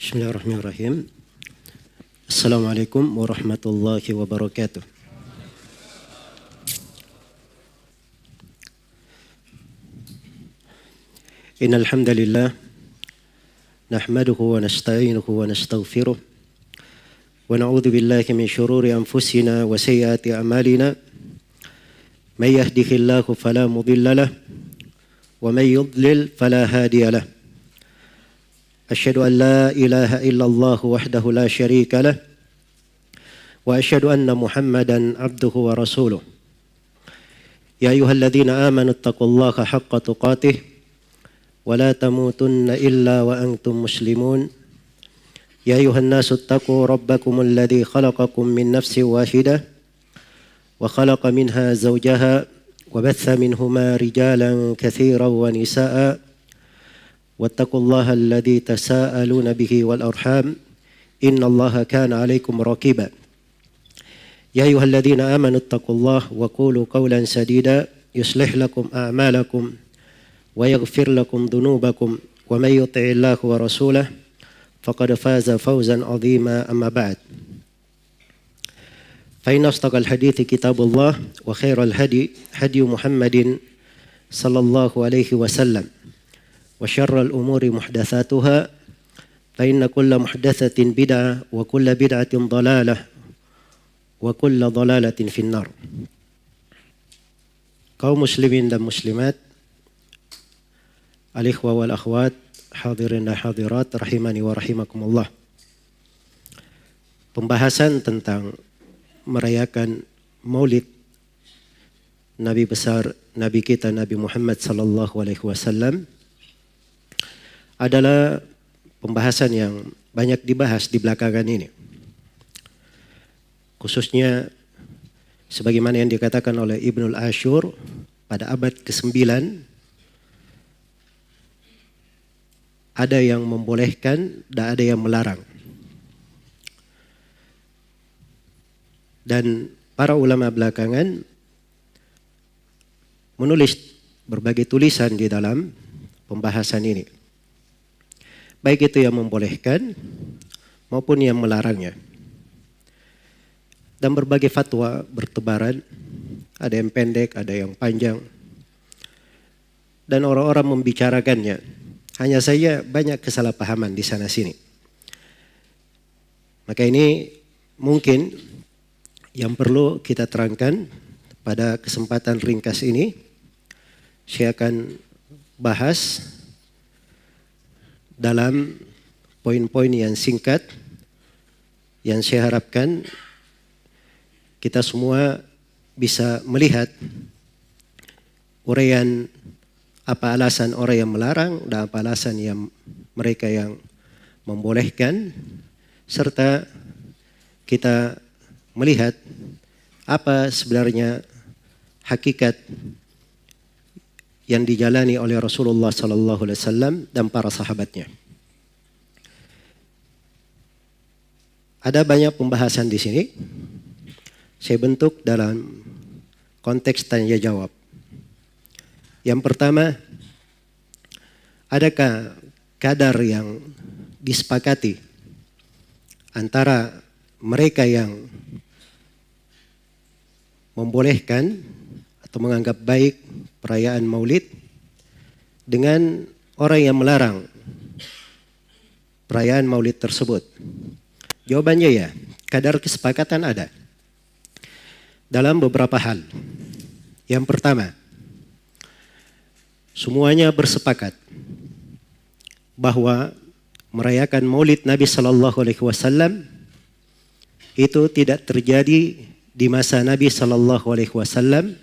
Bismillahirrahmanirrahim. Assalamualaikum warahmatullahi wabarakatuh. Innal hamdalillah nahmaduhu wa nasta'inuhu wa nastaghfiruh wa na'udzu billahi min shururi anfusina wa sayyiati a'malina. May yahdihillahu fala mudilla lahu wa may yudlil fala hadiya lahu. Asyhadu an la ilaha illallah wahdahu la syarika lah wa asyhadu anna Muhammadan abduhu wa rasuluh. Ya ayyuhalladzina amanu taqullaha haqqa tuqatih wa la tamutunna illa wa antum muslimun. Ya ayyuhan nasu taqu rabbakumul ladzi khalaqakum min nafsin wahidah wa khalaqa minha zawjaha wa batha minhuma rijalan katsiran wa nisaa'a. واتقوا الله الذي تساءلون به والأرحام إن الله كان عليكم رقيبا يا أيها الذين آمنوا اتقوا الله وقولوا قولا سديدا يصلح لكم أعمالكم ويغفر لكم ذنوبكم ومن يطع الله ورسوله فقد فاز فوزا عظيما أما بعد فإن أصدق الحديث كتاب الله وخير الهدي هدي محمد صلى الله عليه وسلم وشر الأمور محدثاتها فإن كل محدثة بدعة وكل بدعة ضلالة وكل ضلالة في النار. Kaum muslimin dan muslimat, al-ikhwa wal akhwat, hadirin dan hadirat rahimani wa rahimakumullah. Pembahasan tentang merayakan Maulid Nabi besar Nabi kita Nabi Muhammad sallallahu alaihi wasallam adalah pembahasan yang banyak dibahas di belakangan ini. Khususnya sebagaimana yang dikatakan oleh Ibnul Ashur pada abad ke-9, ada yang membolehkan dan ada yang melarang. Dan para ulama belakangan menulis berbagai tulisan di dalam pembahasan ini. Baik itu yang membolehkan maupun yang melarangnya. Dan berbagai fatwa bertebaran, ada yang pendek, ada yang panjang. Dan orang-orang membicarakannya. Hanya saja banyak kesalahpahaman di sana sini. Maka ini mungkin yang perlu kita terangkan pada kesempatan ringkas ini. Saya akan bahas dalam poin-poin yang singkat yang saya harapkan kita semua bisa melihat uraian apa alasan orang yang melarang dan apa alasan yang mereka yang membolehkan, serta kita melihat apa sebenarnya hakikat yang dijalani oleh Rasulullah sallallahu alaihi wasallam dan para sahabatnya. Ada banyak pembahasan di sini. Saya bentuk dalam konteks tanya jawab. Yang pertama, adakah kadar yang disepakati antara mereka yang membolehkan atau menganggap baik perayaan Maulid dengan orang yang melarang perayaan Maulid tersebut? Jawabannya ya, kadar kesepakatan ada dalam beberapa hal. Yang pertama, semuanya bersepakat bahwa merayakan Maulid Nabi sallallahu alaihi wasallam itu tidak terjadi di masa Nabi sallallahu alaihi wasallam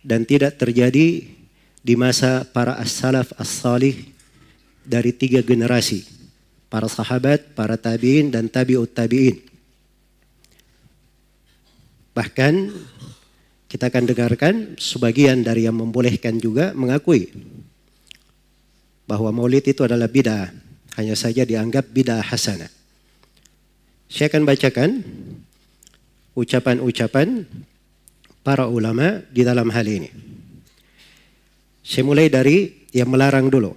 dan tidak terjadi di masa para as-salaf as-salih dari 3 generasi, para sahabat, para tabi'in dan tabi'ut tabi'in. Bahkan kita akan dengarkan sebagian dari yang membolehkan juga mengakui bahwa Maulid itu adalah bid'ah, hanya saja dianggap bid'ah hasanah. Saya akan bacakan ucapan-ucapan para ulama di dalam hal ini. Saya mulai dari yang melarang dulu.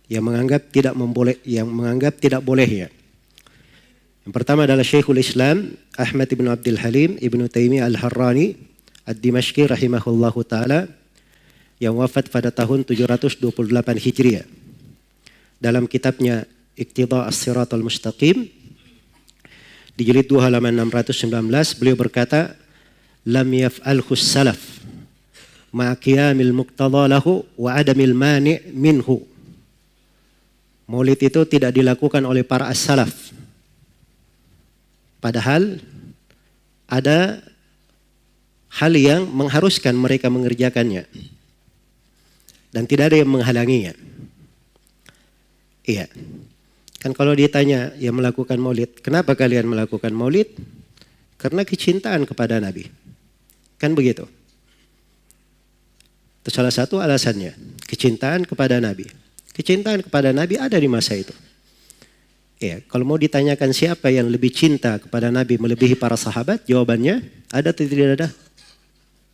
yang menganggap tidak bolehnya. Yang pertama adalah Syekhul Islam Ahmad ibn Abdul Halim ibn Taimiyah al-Harrani ad-Dimashqi rahimahullahu ta'ala, yang wafat pada tahun 728 Hijriah. Dalam kitabnya Iqtida as-Siratal Mustaqim di jilid 2 halaman 619, beliau berkata, lam yaf'alhu salaf ma'a qiyamil muqtada lahu wa adamil mani' minhu. Maulid itu tidak dilakukan oleh para as-salaf, padahal ada hal yang mengharuskan mereka mengerjakannya dan tidak ada yang menghalanginya. Iya. Kan kalau ditanya yang melakukan maulid, kenapa kalian melakukan maulid? Karena kecintaan kepada Nabi. Kan begitu. Itu salah satu alasannya, kecintaan kepada Nabi. Kecintaan kepada Nabi ada di masa itu. Ya, kalau mau ditanyakan siapa yang lebih cinta kepada Nabi melebihi para sahabat, jawabannya ada atau tidak ada?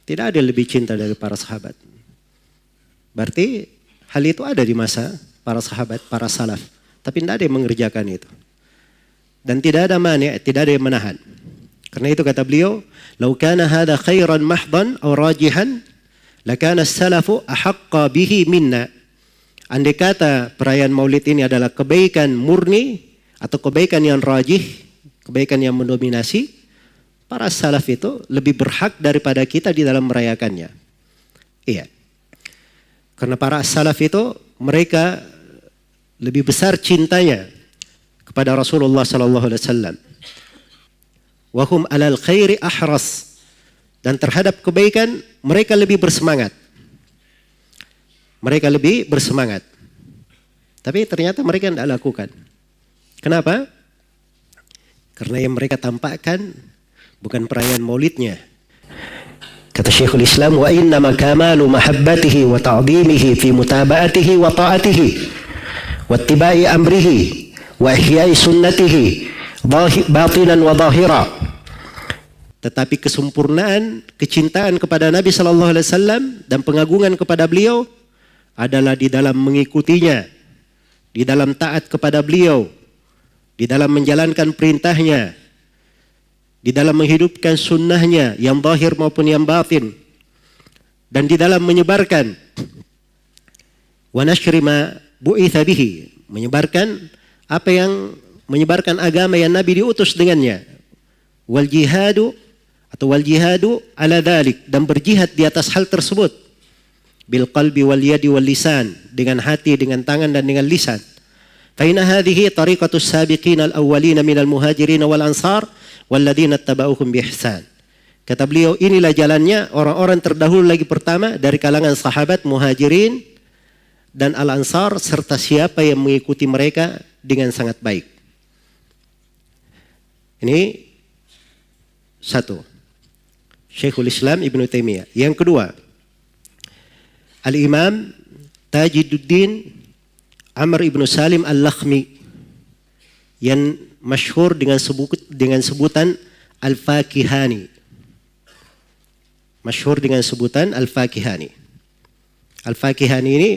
Tidak ada yang lebih cinta dari para sahabat. Berarti hal itu ada di masa para sahabat, para salaf. Tapi tidak ada yang mengerjakan itu. Dan tidak ada mani', tidak ada yang menahan. Karena itu kata beliau, "Lau kana hadha khairan mahdan aw rajihan, lakana as-salafu ahaqqa bihi minna." Andai kata perayaan Maulid ini adalah kebaikan murni atau kebaikan yang rajih, kebaikan yang mendominasi, para salaf itu lebih berhak daripada kita di dalam merayakannya. Iya. Karena para salaf itu mereka lebih besar cintanya kepada Rasulullah sallallahu alaihi wasallam. Wa hum 'alal khairi ahras. Dan terhadap kebaikan mereka lebih bersemangat. Mereka lebih bersemangat. Tapi ternyata mereka tidak lakukan. Kenapa? Karena yang mereka tampakkan bukan perayaan maulidnya. Kata Syekhul Islam, wa innama kamalu mahabbatihi wa ta'dhimihi fi mutaba'atihi wa ta'atihi wa ittiba'i amrihi wa ihya'i sunnatihi batinan wa zahira. Tetapi kesempurnaan kecintaan kepada Nabi sallallahu alaihi wasallam dan pengagungan kepada beliau adalah di dalam mengikutinya, di dalam taat kepada beliau, di dalam menjalankan perintahnya, di dalam menghidupkan sunnahnya yang zahir maupun yang batin, dan di dalam menyebarkan wa nashri ma bu'itha bihi, menyebarkan apa yang menyebarkan agama yang Nabi diutus dengannya, wal jihadu ala dhalik, dan berjihad di atas hal tersebut, bil qalbi wal yadi wal lisan, dengan hati, dengan tangan dan dengan lisan. فإن هذه طريقة السابقين الأولين من المهاجرين والأنصار والذين اتبعوهم بإحسان. Kata beliau, inilah jalannya orang-orang terdahulu lagi pertama dari kalangan sahabat, muhajirin dan al-ansar, serta siapa yang mengikuti mereka dengan sangat baik. Ini satu, Syekhul Islam Ibn Taimiyah. Yang kedua, Al-Imam Tajiduddin Amr ibn Salim al-Lakhmi yang masyhur dengan sebutan Al-Fakihani. Masyhur dengan sebutan Al-Fakihani. Al-Fakihani ini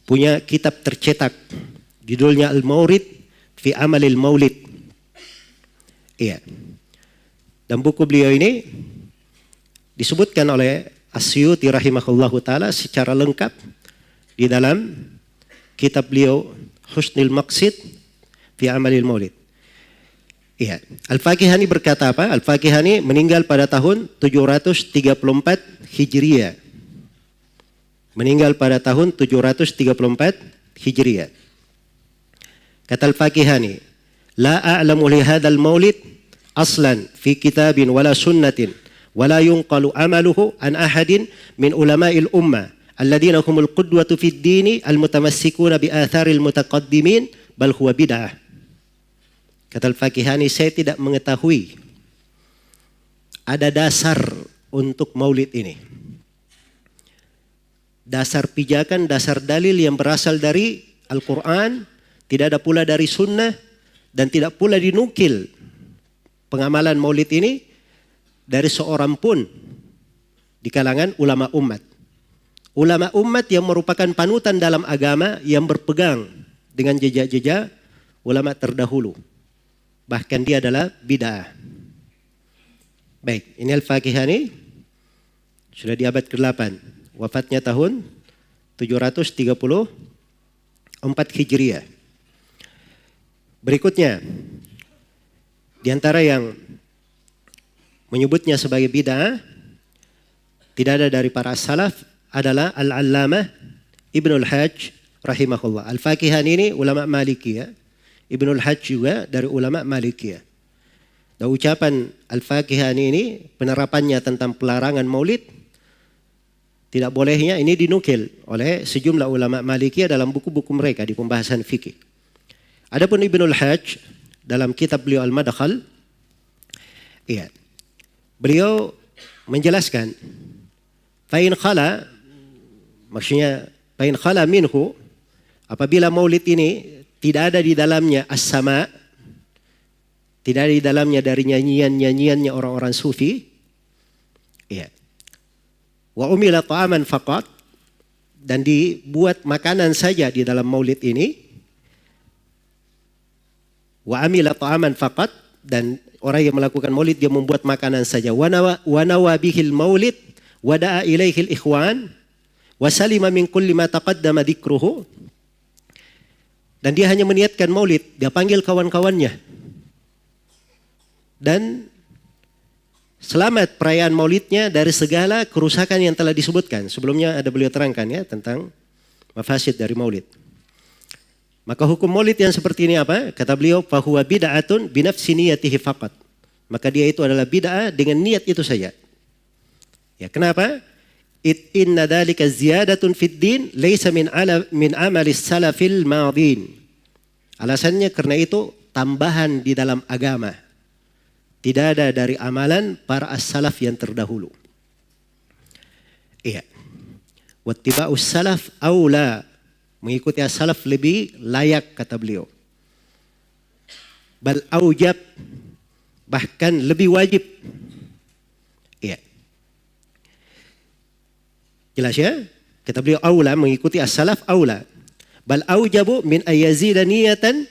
punya kitab tercetak, judulnya Al-Mawrid fi Amalil Maulid. Iya. Dan buku beliau ini disebutkan oleh As-Suyuti rahimahullahu taala secara lengkap di dalam kitab beliau Husnul Maqsid fi Amalil Maulid. Iya. Al-Fakihani berkata apa? Al-Fakihani meninggal pada tahun 734 Hijriah. Meninggal pada tahun 734 Hijriah. Kata Al-Fakihani, la a'lamu li hadzal maulid aslan fi kitabin wala sunnatin wala yunqalu amaluhu an ahadin min ulama'il ummah alladzina humul qudwatu fid dini almutamassikuna bi atharil mutaqaddimin bal huwa bid'ah. Kata Al-Fakihani, saya tidak mengetahui ada dasar untuk maulid ini. Dasar pijakan, dasar dalil yang berasal dari Al-Quran, tidak ada pula dari sunnah, dan tidak pula dinukil pengamalan maulid ini dari seorang pun di kalangan ulama umat. ulama umat yang merupakan panutan dalam agama yang berpegang dengan jejak-jejak ulama terdahulu. Bahkan dia adalah bid'ah. Baik, ini Al-Faqihah ini sudah di abad ke-8. Wafatnya tahun 734 Hijriah. Berikutnya, di antara yang menyebutnya sebagai bid'ah tidak ada dari para salaf adalah Al-Allamah Ibnul Hajj rahimahullah. Al-Faqihan ini ulama Malikiyah. Ibnul Hajj juga dari ulama Malikiyah. Dan ucapan Al-Faqihan ini penerapannya tentang pelarangan maulid tidak bolehnya ini dinukil oleh sejumlah ulama Malikiyah dalam buku-buku mereka di pembahasan fikih. Adapun Ibnul Hajj dalam kitab beliau Al-Madkhal, beliau menjelaskan fa'in khala, maksudnya fa'in khala minhu, apabila maulid ini tidak ada di dalamnya as-sama, tidak ada di dalamnya dari nyanyiannya orang-orang sufi, wa umila ta'aman faqat, dan dibuat makanan saja di dalam maulid ini, wa amila ta'aman faqat, dan orang yang melakukan maulid dia membuat makanan saja, wa nawa bihil maulid wa da'a ilaihil ikhwan wa salima min kulli ma taqaddama dzikruhu, dan dia hanya meniatkan maulid, dia panggil kawan-kawannya dan selamat perayaan maulidnya dari segala kerusakan yang telah disebutkan. Sebelumnya ada beliau terangkan ya tentang mafasid dari maulid. Maka hukum maulid yang seperti ini apa? Kata beliau, fahuwa bid'atun binafsi niyatihi faqat. Maka dia itu adalah bid'ah dengan niat itu saja. Ya, kenapa? Inna dzalika ziyadatun fid din laisa min amalis salafil madin. Alasannya karena itu tambahan di dalam agama. Tidak ada dari amalan para as-salaf yang terdahulu. Iya. Wattiba'us salaf aula. Mengikuti as-salaf lebih layak kata beliau. Bal aujab. Bahkan lebih wajib. Iya. Jelas ya? Kata beliau aula, mengikuti as-salaf aula. Bal aujabu min ayyazida niyatan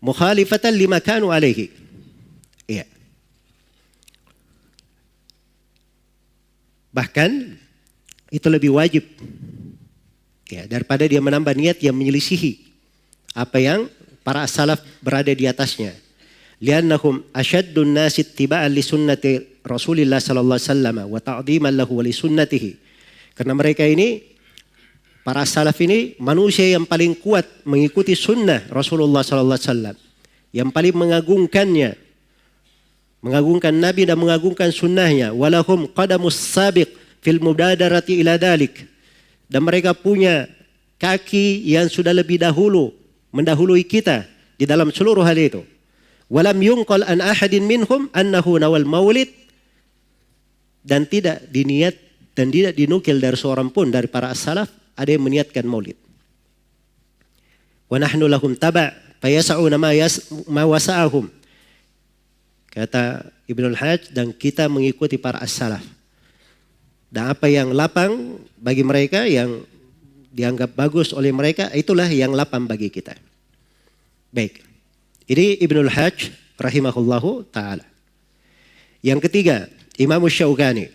mukhalifatan lima kanu alaihi. Iya. Bahkan itu lebih wajib ya, daripada dia menambah niat yang menyelisihi apa yang para salaf berada di atasnya. Liannahum asyaddun nasi ittiba'an li sunnati Rasulillah sallallahu alaihi wasallam wa ta'dhiman lahu wa li sunnatihi. Karena mereka ini para salaf ini manusia yang paling kuat mengikuti sunnah Rasulullah sallallahu alaihi wasallam, yang paling mengagungkannya, mengagungkan Nabi dan mengagungkan sunnahnya. Walahum qadamus sabiq fil mubadarati ila dalik, dan mereka punya kaki yang sudah lebih dahulu mendahului kita di dalam seluruh hal itu. Walam yunqal an ahadin minhum annahu nawal maulid, dan tidak diniat dan tidak dinukil dari seorang pun dari para salaf ada yang meniatkan maulid. Wa nahnu lahum taba' fayas'una ma wasa'ahum. Kata Ibnul Hajj, dan kita mengikuti para as-salaf. Dan apa yang lapang bagi mereka, yang dianggap bagus oleh mereka, itulah yang lapang bagi kita. Baik. Ini Ibnul Hajj rahimahullahu ta'ala. Yang ketiga, Imam Syaukani.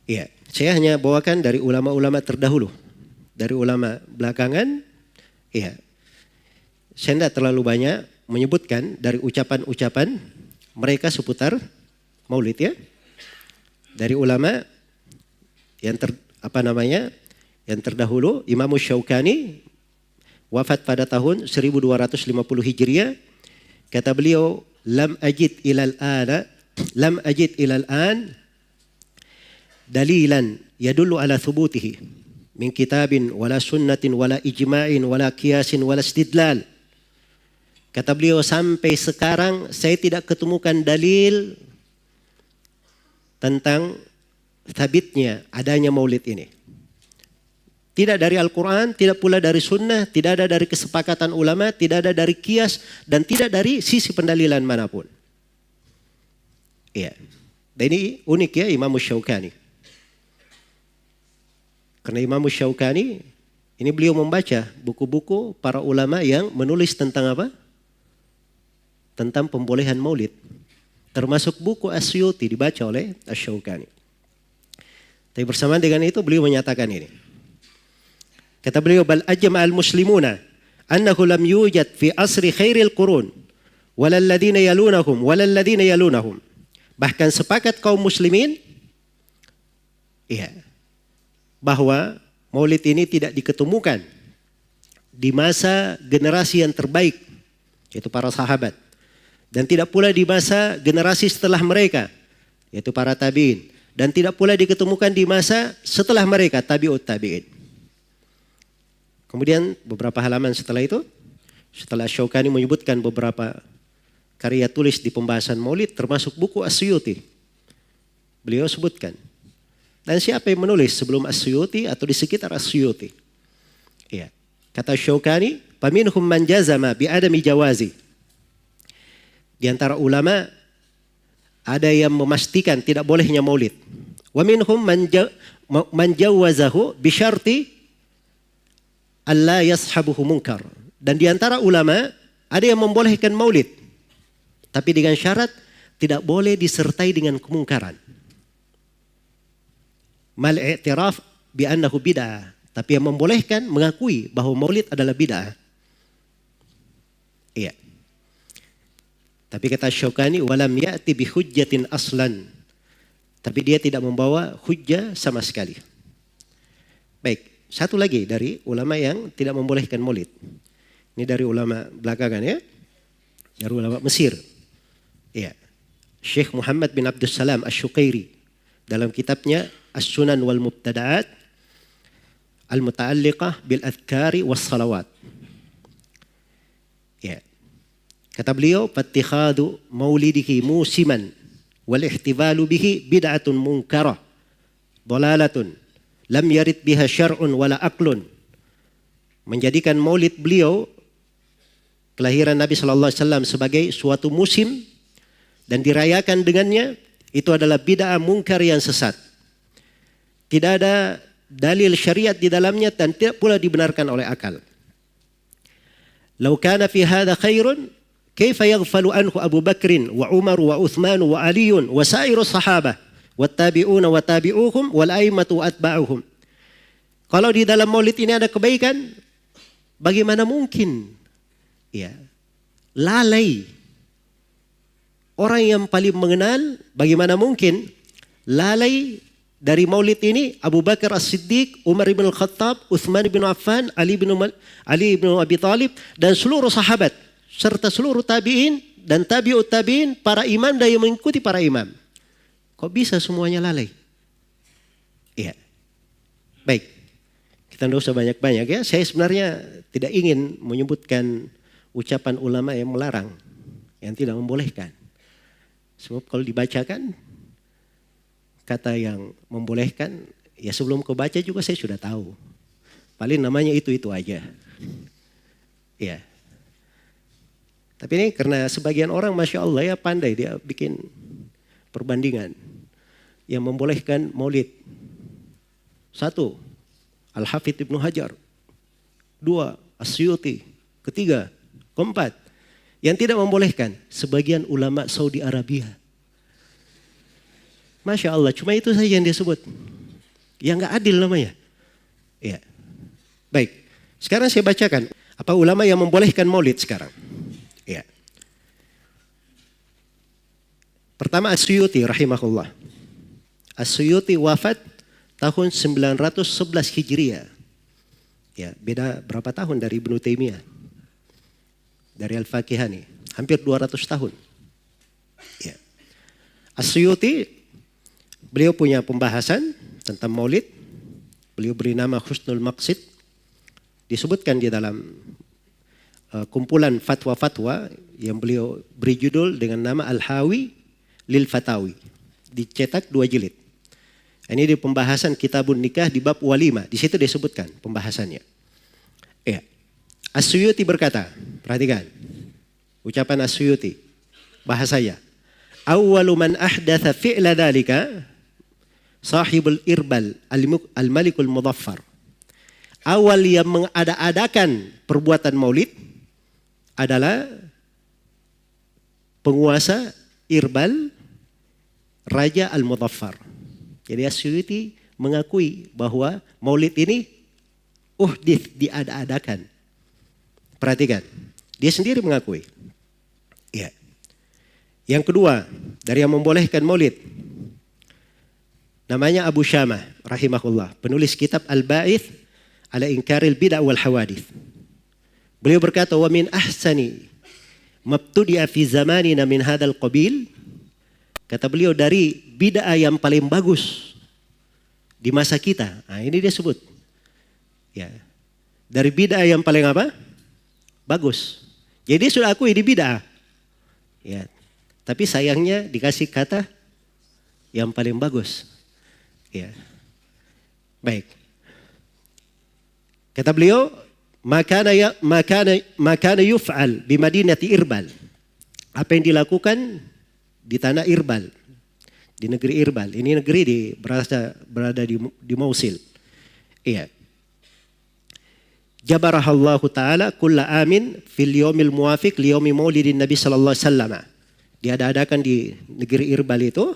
Ya, saya hanya bawakan dari ulama-ulama terdahulu. Dari ulama belakangan, ya. Saya tidak terlalu banyak menyebutkan dari ucapan-ucapan mereka seputar maulid ya. Dari ulama yang yang terdahulu, Imam Syaukani wafat pada tahun 1250 Hijriah. Kata beliau, lam ajid ilal an dalilan yadullu ala thubutihi min kitabin wala sunnatin wala ijma'in wala qiyasin wala istidlal. Kata beliau, sampai sekarang saya tidak ketemukan dalil tentang sabitnya adanya maulid ini. Tidak dari Al-Quran, tidak pula dari sunnah, tidak ada dari kesepakatan ulama, tidak ada dari qiyas, dan tidak dari sisi pendalilan manapun. Iya. Dan ini unik ya Imam Syaukani. Karena Imam Syaukani ini beliau membaca buku-buku para ulama yang menulis tentang apa? Tentang pembolehan maulid. Termasuk buku Asyuti dibaca oleh Asy-Syaukani. Tapi bersamaan dengan itu beliau menyatakan ini. Kata beliau, bal ajma'al muslimuna annahu lam yujad fi asri khairil qurun walal ladina yalunahum walal ladina yalunahum. Bahkan sepakat kaum muslimin bahwa maulid ini tidak diketemukan di masa generasi yang terbaik, yaitu para sahabat, dan tidak pula di masa generasi setelah mereka, yaitu para tabi'in, dan tidak pula diketemukan di masa setelah mereka, tabi'ut tabi'in. Kemudian beberapa halaman setelah itu, setelah Syaukani menyebutkan beberapa karya tulis di pembahasan maulid, termasuk buku Asyuti, beliau sebutkan. Dan siapa yang menulis sebelum Asyuti atau di sekitar Asyuti? Iya. Kata Syaukani, "Faminhum man jazama bi adami jawazi." Di antara ulama ada yang memastikan tidak bolehnya maulid. Wa minhum man jawazahu bi syarti alla yashabuhu munkar. Dan di antara ulama ada yang membolehkan maulid, tapi dengan syarat tidak boleh disertai dengan kemungkaran. Mal i'tiraf bi annahu bid'ah, tapi yang membolehkan mengakui bahwa maulid adalah bid'ah. Iya. Tapi kata Syaukani, walam ya'ti bi hujjatin aslan. Tapi dia tidak membawa hujjah sama sekali. Baik. Satu lagi dari ulama yang tidak membolehkan maulid. Ini dari ulama belakangan ya. Dari ulama Mesir. Ya. Syekh Muhammad bin Abdus Salam Asy-Syuqairi dalam kitabnya As-Sunan wal Mubtada'at Al-Muta'alliqah bil Adhkari was Salawat. Ya. Kata beliau, "Fattikhadu maulidihi musiman wal ihtifalu bihi bid'atun munkarah dhalalatun lam yarid biha syar'un wala aqlun." Menjadikan maulid beliau kelahiran Nabi sallallahu alaihi wasallam sebagai suatu musim dan dirayakan dengannya, itu adalah bid'ah mungkar yang sesat. Tidak ada dalil syariat di dalamnya dan tidak pula dibenarkan oleh akal. Lau kana fi hadha khairun kaifa yaghfalu anhu Abu Bakrin wa Umar wa Uthman wa Aliun wa sairu sahabah wattabi'una wa tabi'uhum wal a'immatu wa atba'uhum. Kalau di dalam maulid ini ada kebaikan, bagaimana mungkin lalai orang yang paling mengenal, bagaimana mungkin lalai dari maulid ini Abu Bakar As-Siddiq, Umar bin Al-Khattab, Uthman bin Affan, Ali bin Abi Thalib, dan seluruh sahabat serta seluruh tabi'in dan tabi'ut tabi'in, para imam dan yang mengikuti para imam. Kok bisa semuanya lalai? Iya. Baik. Kita tidak usah banyak-banyak ya. Saya sebenarnya tidak ingin menyebutkan ucapan ulama yang melarang, yang tidak membolehkan. Sebab kalau dibacakan kata yang membolehkan, ya sebelum kau baca juga saya sudah tahu. Paling namanya itu aja. Iya. Tapi ini karena sebagian orang Masya Allah ya pandai, dia bikin perbandingan yang membolehkan maulid. 1, Al-Hafidh Ibnu Hajar. 2, Asyuti. 3, 4, yang tidak membolehkan sebagian ulama Saudi Arabia. Masya Allah, cuma itu saja yang dia sebut. Yang gak adil namanya. Ya. Baik, sekarang saya bacakan apa ulama yang membolehkan maulid sekarang. Ya. Pertama As-Suyuti rahimahullah. As-Suyuti wafat tahun 911 Hijriah. Ya, beda berapa tahun dari Ibnu Taimiyah? Dari Al-Fakihani, hampir 200 tahun. Ya. As-Suyuti, beliau punya pembahasan tentang maulid. Beliau beri nama Husnul Maqsid. Disebutkan di dalam kumpulan fatwa-fatwa yang beliau beri judul dengan nama Al-Hawi Lil Fatawi. Dicetak 2 jilid. Ini di pembahasan Kitabun Nikah di bab walimah. Di situ disebutkan pembahasannya. Ya. As-Suyuti berkata, perhatikan ucapan As-Suyuti, bahasanya, awwalu man ahdatha fi'la dhalika sahibul irbal al-malikul mudaffar. Awal yang mengada-adakan perbuatan maulid adalah penguasa Irbal, Raja Al-Mudaffar. Jadi Asyuyuti mengakui bahwa maulid ini diada-adakan. Perhatikan, dia sendiri mengakui. Ya. Yang kedua, dari yang membolehkan maulid, namanya Abu Syamah rahimahullah, penulis kitab Al-Ba'ith ala Inkaril Bid'ah wal Hawadith. Beliau berkata, wa min ahsani mabtudi'a fi zamanina min hadal qabil. Kata beliau, dari bid'ah yang paling bagus di masa kita. Nah, ini dia sebut. Ya. Dari bid'ah yang paling apa? Bagus. Jadi dia sudah akui di bid'ah. Ya. Tapi sayangnya dikasih kata yang paling bagus. Ya. Baik. Kata beliau, makana yuf'al bi madinati Irbal. Apa yang dilakukan di tanah Irbal, di negeri Irbal. Ini negeri berada di Mosul. Iya. Jabarahallahu ta'ala kulla amin fil yawmil muwafiq li yawmi maulidin Nabi sallallahu alaihi wasallam. Diadakan di negeri Irbal itu.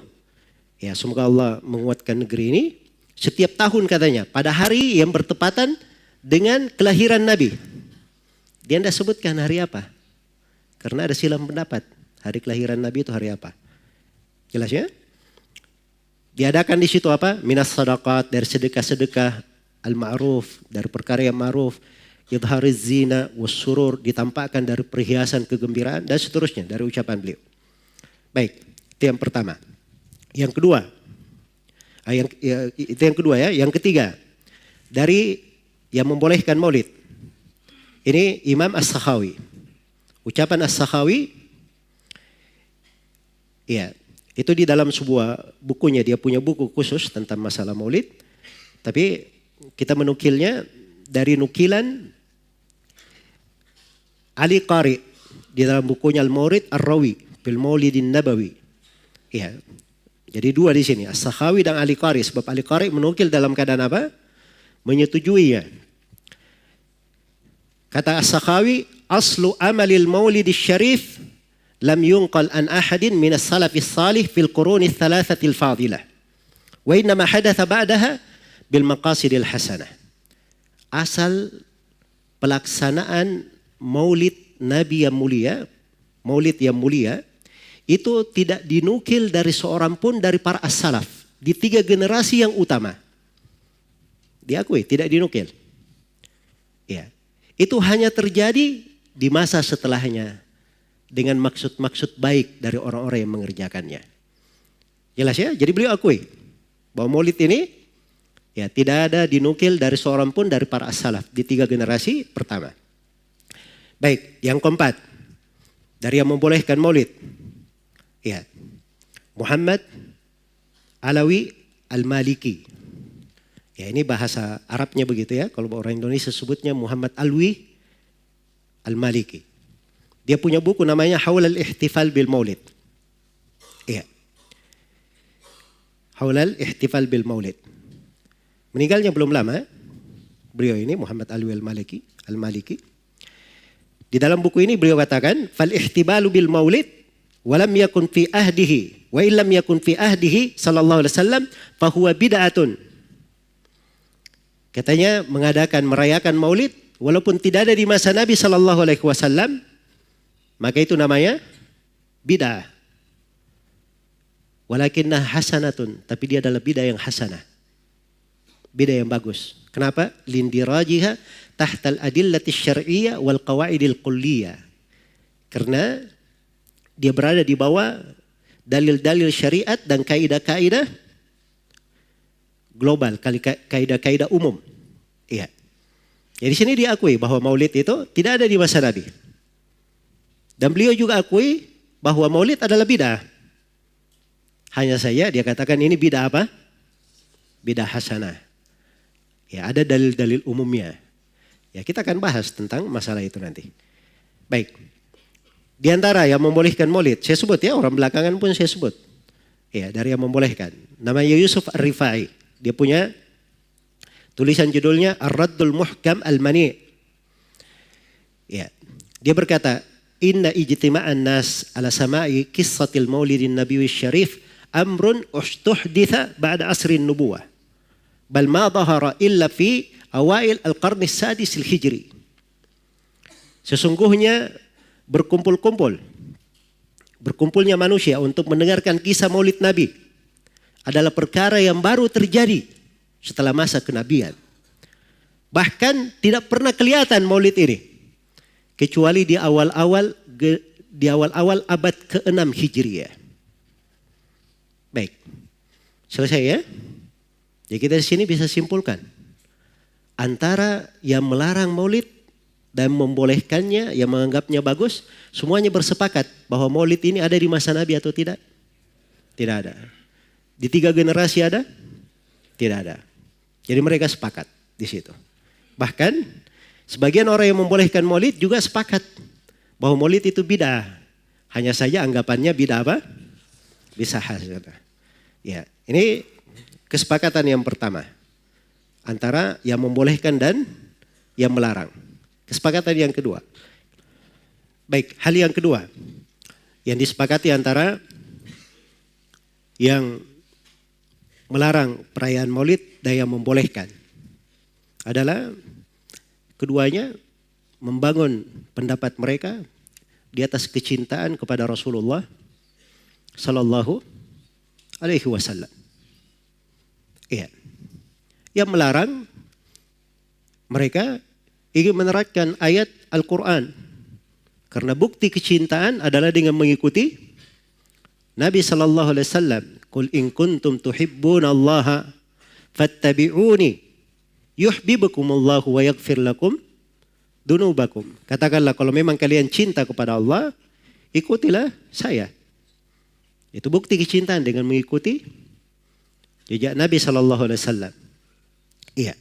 Ya, semoga Allah menguatkan negeri ini. Setiap tahun katanya, pada hari yang bertepatan dengan kelahiran Nabi. Dia tidak sebutkan hari apa. Karena ada silang pendapat. Hari kelahiran Nabi itu hari apa. Jelas ya? Diadakan di situ apa? Minas sadaqat, dari sedekah-sedekah, al-ma'ruf, dari perkara yang ma'ruf, idhariz zina, wassurur, ditampakkan dari perhiasan kegembiraan, dan seterusnya dari ucapan beliau. Baik, itu yang pertama. Yang kedua, itu yang kedua ya. Yang ketiga, dari yang membolehkan maulid. Ini Imam As-Sakhawi. Ucapan As-Sakhawi, ya, itu di dalam sebuah bukunya. Dia punya buku khusus tentang masalah maulid. Tapi kita menukilnya dari nukilan Ali Qari di dalam bukunya Al-Mawrid Ar-Rawi fil Maulidin Nabawi. Ya. Jadi dua di sini, As-Sakhawi dan Ali Qari. Sebab Ali Qari menukil dalam keadaan apa? Menyetujuinya. Kata As-Sakhawi, aslu amalil maulid syarif lam yunqal an ahadin min as-salafis salih fil quruni thalathatil fadilah. Wa innama hadatha ba'daha bil maqasidil hasanah. Asal pelaksanaan maulid Nabi yang mulia, maulid yang mulia, itu tidak dinukil dari seorang pun dari para as-salaf. Di 3 generasi yang utama. Diakui, tidak dinukil. Ya. Itu hanya terjadi di masa setelahnya. Dengan maksud-maksud baik dari orang-orang yang mengerjakannya. Jelas ya? Jadi beliau akui bahwa maulid ini ya tidak ada dinukil dari seorang pun dari para as-salaf. Di 3 generasi pertama. Baik, yang keempat. Dari yang membolehkan maulid. Ya. Muhammad Alawi Al-Maliki. Ya, ini bahasa Arabnya begitu ya. Kalau orang Indonesia sebutnya Muhammad Alwi Al-Maliki. Dia punya buku namanya Haul al-Ihtifal bil Maulid. Iya. Haul al-Ihtifal bil Maulid. Meninggalnya belum lama. Beliau ini Muhammad Alwi Al-Maliki. Di dalam buku ini beliau katakan, fal ihtibalu bil Maulid walam yakun fi ahdihi wa illam yakun fi ahdihi sallallahu alaihi wasallam fa huwa bid'atun. Katanya merayakan maulid walaupun tidak ada di masa Nabi sallallahu alaihi wasallam, maka itu namanya bid'ah. Walakinnah hasanatun, tapi dia adalah bid'ah yang hasanah. Bid'ah yang bagus. Kenapa? Lindirajiha tahtal adillati syar'iyyah wal qawaidil kulliyah. Karena dia berada di bawah dalil-dalil syariat dan kaidah-kaidah global, kaidah-kaidah umum. Iya. Jadi sini diakui bahwa maulid itu tidak ada di masa Nabi. Dan beliau juga akui bahwa maulid adalah bid'ah. Hanya saja dia katakan ini bid'ah apa? Bid'ah hasanah. Ya, ada dalil-dalil umumnya. Ya, kita akan bahas tentang masalah itu nanti. Baik. Di antara yang membolehkan maulid, saya sebut ya, orang belakangan pun saya sebut. Ya, dari yang membolehkan. Namanya Yusuf Ar-Rifai. Dia punya tulisan judulnya Ar-Raddul Muhkam Al-Mani'. Ya. Dia berkata, "Inna ijtima'an nas ala sama'i qissatil maulidin nabiyyi syarif amrun ustuhditha ba'da asrin nubuwah. Bal ma dhahara illa fi awail al-qarni sadis al-hijri." Sesungguhnya berkumpulnya manusia untuk mendengarkan kisah maulid Nabi adalah perkara yang baru terjadi setelah masa kenabian. Bahkan tidak pernah kelihatan maulid ini kecuali di awal-awal abad ke-6 Hijriah. Baik. Selesai ya? Jadi kita di sini bisa simpulkan antara yang melarang maulid dan membolehkannya, yang menganggapnya bagus, semuanya bersepakat bahwa maulid ini ada di masa Nabi atau tidak? Tidak ada. Di 3 generasi ada? Tidak ada. Jadi mereka sepakat di situ. Bahkan sebagian orang yang membolehkan maulid juga sepakat bahwa maulid itu bid'ah. Hanya saja anggapannya bid'ah apa? Bisahah. Ya, ini kesepakatan yang pertama antara yang membolehkan dan yang melarang. Kesepakatan yang kedua. Baik, hal yang kedua yang disepakati antara yang melarang perayaan maulid dan yang membolehkan adalah keduanya membangun pendapat mereka di atas kecintaan kepada Rasulullah Sallallahu Alaihi Wasallam. Iya. Yang melarang mereka ingin menerapkan ayat Al-Quran. Karena bukti kecintaan adalah dengan mengikuti Nabi Sallallahu Alaihi Wasallam. Qul in kuntum tuhibbuna Allaha fattabi'uni yuhibbukumullahu wa yaghfir lakum dunubakum. Katakanlah kalau memang kalian cinta kepada Allah, ikutilah saya. Itu bukti kecintaan dengan mengikuti jejak Nabi Sallallahu Alaihi Wasallam. Iya.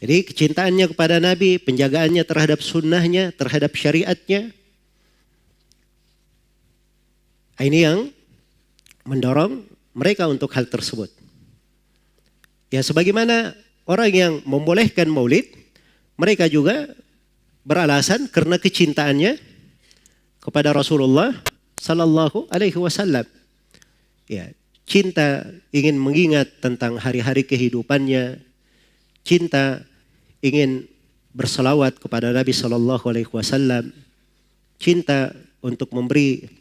Jadi kecintaannya kepada Nabi, penjagaannya terhadap sunnahnya, terhadap syariatnya. Ini yang mendorong mereka untuk hal tersebut. Ya, sebagaimana orang yang membolehkan maulid, mereka juga beralasan karena kecintaannya kepada Rasulullah Sallallahu Alaihi Wasallam. Ya, cinta ingin mengingat tentang hari-hari kehidupannya, cinta ingin berselawat kepada Nabi Sallallahu Alaihi Wasallam, cinta untuk memberi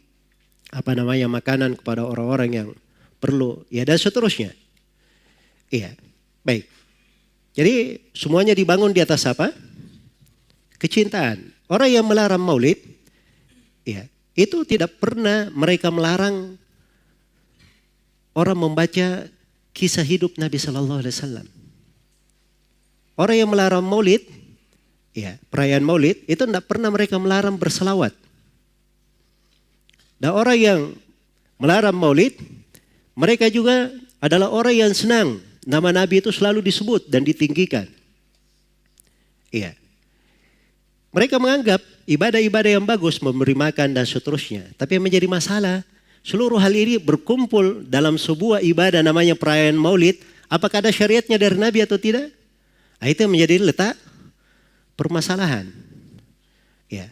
makanan kepada orang-orang yang perlu, ya dan seterusnya. Iya, baik. Jadi semuanya dibangun di atas apa? Kecintaan. Orang yang melarang maulid, ya itu tidak pernah mereka melarang orang membaca kisah hidup Nabi Sallallahu Alaihi Wasallam. Orang yang melarang maulid, ya perayaan maulid, itu tidak pernah mereka melarang berselawat. Dan orang yang melarang maulid, mereka juga adalah orang yang senang nama Nabi itu selalu disebut dan ditinggikan. Iya. Mereka menganggap ibadah-ibadah yang bagus, memberi makan dan seterusnya. Tapi yang menjadi masalah, seluruh hal ini berkumpul dalam sebuah ibadah namanya perayaan maulid. Apakah ada syariatnya dari Nabi atau tidak? Nah, itu yang menjadi letak permasalahan. Ya.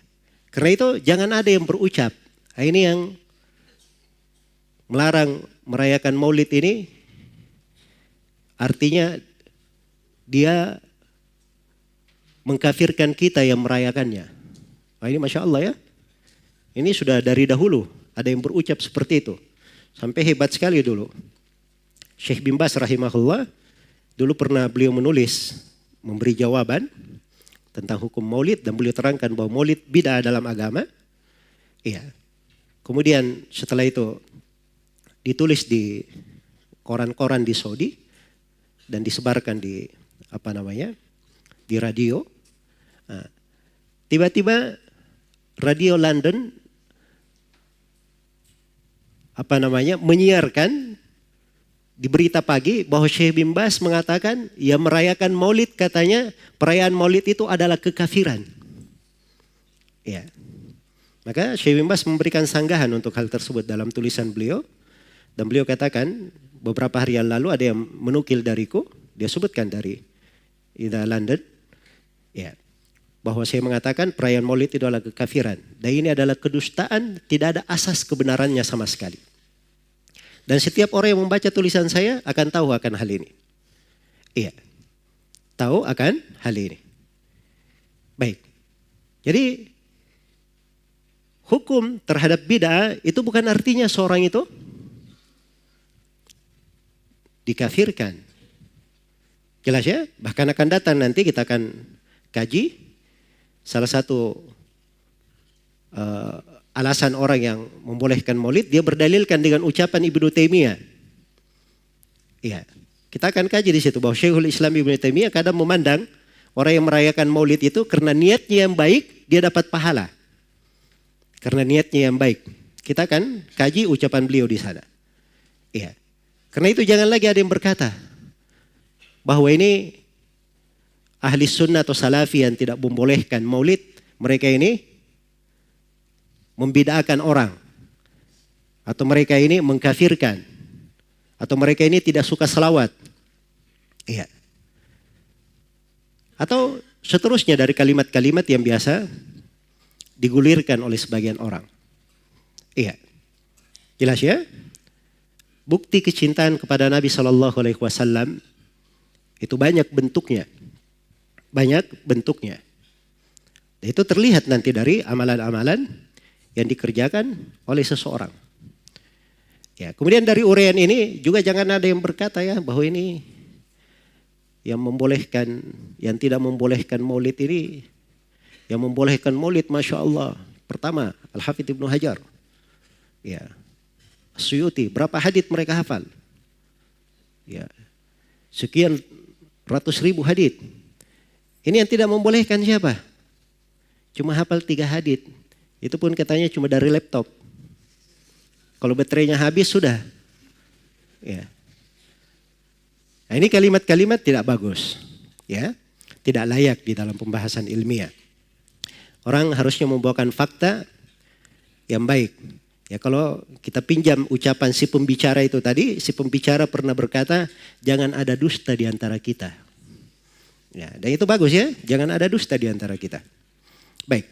Karena itu jangan ada yang berucap. Nah, ini yang melarang merayakan maulid ini artinya dia mengkafirkan kita yang merayakannya. Nah, ini Masya Allah ya. Ini sudah dari dahulu ada yang berucap seperti itu. Sampai hebat sekali dulu. Syekh bin Baz rahimahullah dulu pernah beliau menulis, memberi jawaban tentang hukum maulid dan beliau terangkan bahwa maulid bid'ah dalam agama. Iya. Kemudian setelah itu ditulis di koran-koran di Saudi dan disebarkan di di radio. Nah, tiba-tiba radio London menyiarkan di berita pagi bahwa Syekh bin Baz mengatakan ya merayakan maulid, katanya perayaan maulid itu adalah kekafiran. Ya. Maka Syekh bin Baz memberikan sanggahan untuk hal tersebut dalam tulisan beliau. Dan beliau katakan beberapa hari yang lalu ada yang menukil dariku, dia sebutkan dari London, ya, bahwa saya mengatakan perayaan Maulid itu adalah kekafiran. Dan ini adalah kedustaan, tidak ada asas kebenarannya sama sekali. Dan setiap orang yang membaca tulisan saya akan tahu akan hal ini. Iya, tahu akan hal ini. Baik, jadi hukum terhadap bid'ah itu bukan artinya seorang itu dikafirkan. Jelas ya? Bahkan akan datang nanti kita akan kaji salah satu alasan orang yang membolehkan maulid, dia berdalilkan dengan ucapan Ibnu Taimiyah. Iya, kita akan kaji di situ bahwa Syekhul Islam Ibnu Taimiyah kadang memandang orang yang merayakan maulid itu karena niatnya yang baik, dia dapat pahala. Karena niatnya yang baik. Kita akan kaji ucapan beliau di sana. Iya. Karena itu jangan lagi ada yang berkata bahwa ini ahli sunnah atau salafi yang tidak membolehkan maulid, mereka ini membid'ahkan orang. Atau mereka ini mengkafirkan. Atau mereka ini tidak suka selawat. Iya. Atau seterusnya dari kalimat-kalimat yang biasa digulirkan oleh sebagian orang. Iya. Jelas ya? Bukti kecintaan kepada Nabi SAW itu banyak bentuknya. Banyak bentuknya. Dan itu terlihat nanti dari amalan-amalan yang dikerjakan oleh seseorang. Ya, kemudian dari uraian ini juga jangan ada yang berkata ya bahwa ini yang membolehkan, yang tidak membolehkan maulid ini, yang membolehkan maulid, Masya Allah. Pertama, Al-Hafidh Ibnu Hajar. Ya. Suyuti, berapa hadits mereka hafal? Ya. Sekian ratus ribu hadits. Ini yang tidak membolehkan siapa? Cuma hafal 3 hadits. Itu pun katanya cuma dari laptop. Kalau baterainya habis sudah. Ya. Nah, ini kalimat-kalimat tidak bagus. Ya. Tidak layak di dalam pembahasan ilmiah. Orang harusnya membawakan fakta yang baik. Ya, kalau kita pinjam ucapan si pembicara itu tadi, si pembicara pernah berkata, jangan ada dusta di antara kita. Ya, dan itu bagus ya, jangan ada dusta di antara kita. Baik.